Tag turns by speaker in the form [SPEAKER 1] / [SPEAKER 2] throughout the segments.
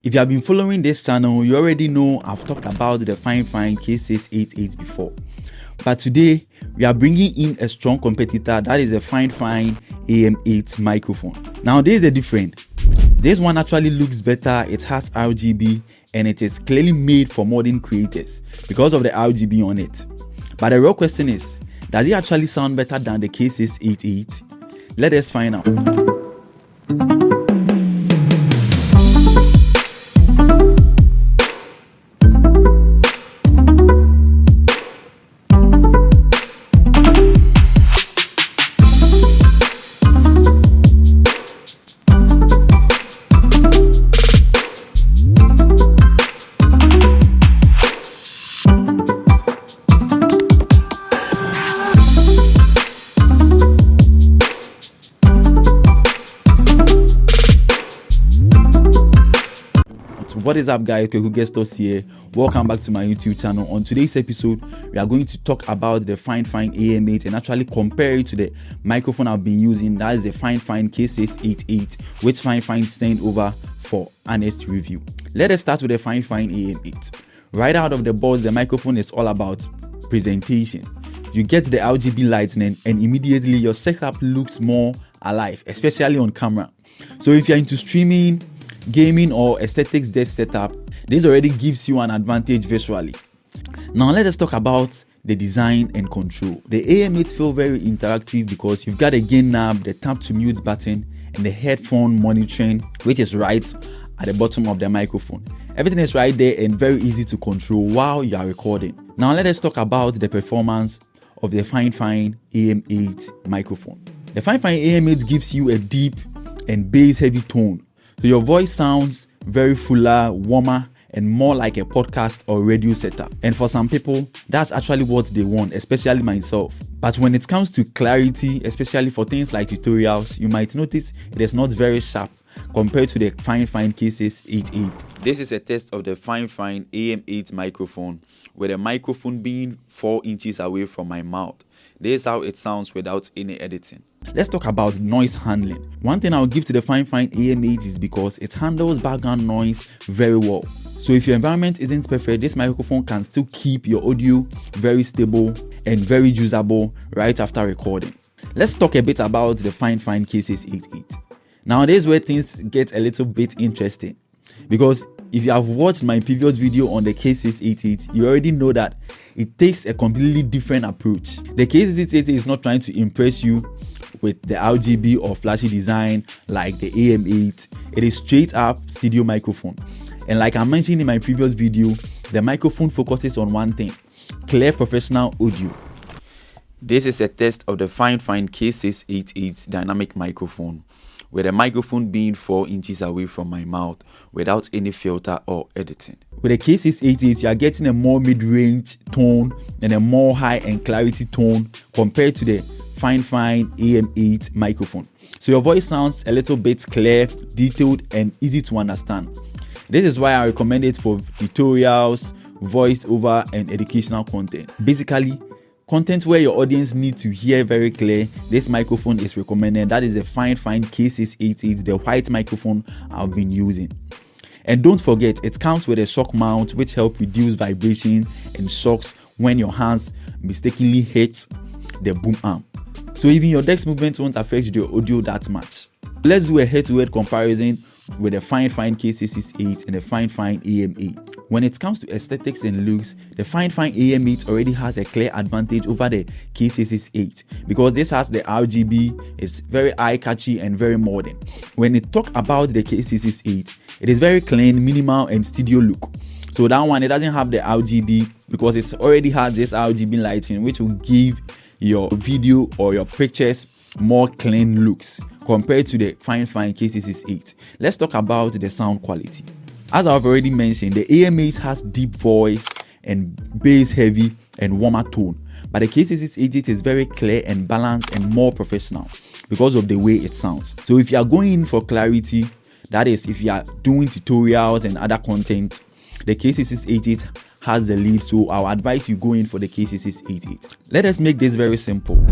[SPEAKER 1] If you have been following this channel, you already know I've talked about the Fifine K688 before. But today, we are bringing in a strong competitor, that is a Fifine AM8 microphone. Now, this is the difference. This one actually looks better, it has RGB, and it is clearly made for modern creators because of the RGB on it. But the real question is, does it actually sound better than the K688? Let us find out. What is up, guys? Who gets us here? Welcome back to my YouTube channel. On today's episode, we are going to talk about the Fifine AM8 and actually compare it to the microphone I've been using. That is the Fifine K688, which Fifine sent over for honest review. Let us start with the Fifine AM8. Right out of the box, the microphone is all about presentation. You get the RGB lighting and immediately your setup looks more alive, especially on camera. So if you're into streaming, gaming or aesthetics desk setup, this already gives you an advantage visually. Now let us talk about the design and control. The AM8 feel very interactive because you've got a gain knob, the tap to mute button, and the headphone monitoring, which is right at the bottom of the microphone. Everything is right there and very easy to control while you are recording. Now let us talk about the performance of the Fifine AM8 microphone. The Fifine AM8 gives you a deep and bass heavy tone. So your voice sounds very fuller, warmer, and more like a podcast or radio setup. And for some people, that's actually what they want, especially myself. But when it comes to clarity, especially for things like tutorials, you might notice it is not very sharp compared to the Fifine K688. This is a test of the Fifine AM8 microphone, with the microphone being 4 inches away from my mouth. This is how it sounds without any editing. Let's talk about noise handling. One thing I'll give to the Fifine AM8 is because it handles background noise very well. So if your environment isn't perfect, this microphone can still keep your audio very stable and very usable right after recording. Let's talk a bit about the Fifine K688. Now this is where things get a little bit interesting, because if you have watched my previous video on the K688, you already know that it takes a completely different approach. The K688 is not trying to impress you with the RGB or flashy design like the AM8. It is straight up studio microphone. And like I mentioned in my previous video, the microphone focuses on one thing: clear professional audio. This is a test of the Fifine K688 dynamic microphone, with the microphone being 4 inches away from my mouth without any filter or editing. With the K688, you are getting a more mid-range tone and a more high-end clarity tone compared to the Fifine AM8 microphone. So your voice sounds a little bit clear, detailed, and easy to understand. This is why I recommend it for tutorials, voiceover, and educational content. Basically, content where your audience needs to hear very clear, this microphone is recommended. That is the Fifine K688, the white microphone I've been using. And don't forget, it comes with a shock mount which helps reduce vibration and shocks when your hands mistakenly hit the boom arm. So even your desk movement won't affect your audio that much. Let's do a head-to-head comparison with the Fifine K688 and the Fifine AM8. When it comes to aesthetics and looks, the Fifine AM8 already has a clear advantage over the K688 because this has the RGB, it's very eye-catchy and very modern. When we talk about the K688, it is very clean, minimal, and studio look. So that one, it doesn't have the RGB because it already has this RGB lighting, which will give your video or your pictures more clean looks compared to the Fifine K688. Let's talk about the sound quality. As I've already mentioned, the AM8 has deep voice and bass heavy and warmer tone, but the K688 is very clear and balanced and more professional because of the way it sounds. So if you are going in for clarity, that is if you are doing tutorials and other content, the K688 has the lead, so I'll advise you go in for the K688. Let us make this very simple.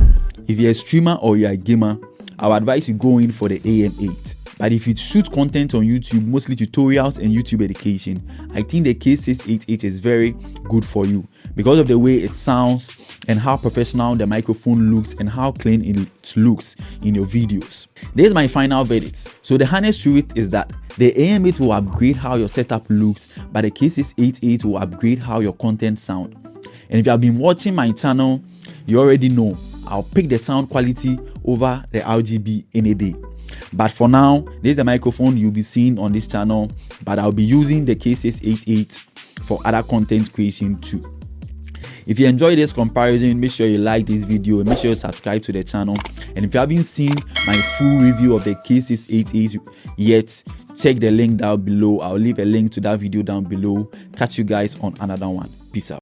[SPEAKER 1] If you're a streamer or you're a gamer, I'll advise you go in for the AM8. But if you shoot content on YouTube, mostly tutorials and YouTube education, I think the K688 is very good for you because of the way it sounds and how professional the microphone looks and how clean it looks in your videos. This is my final verdict. So the honest truth is that the AM8 will upgrade how your setup looks, but the K688 will upgrade how your content sound. And if you have been watching my channel, you already know I'll pick the sound quality over the RGB any day. But for now, this is the microphone you'll be seeing on this channel, but I'll be using the K688 for other content creation too. If you enjoyed this comparison, make sure you like this video and make sure you subscribe to the channel. And if you haven't seen my full review of the K688 yet, check the link down below. I'll leave a link to that video down below. Catch you guys on another one. Peace out.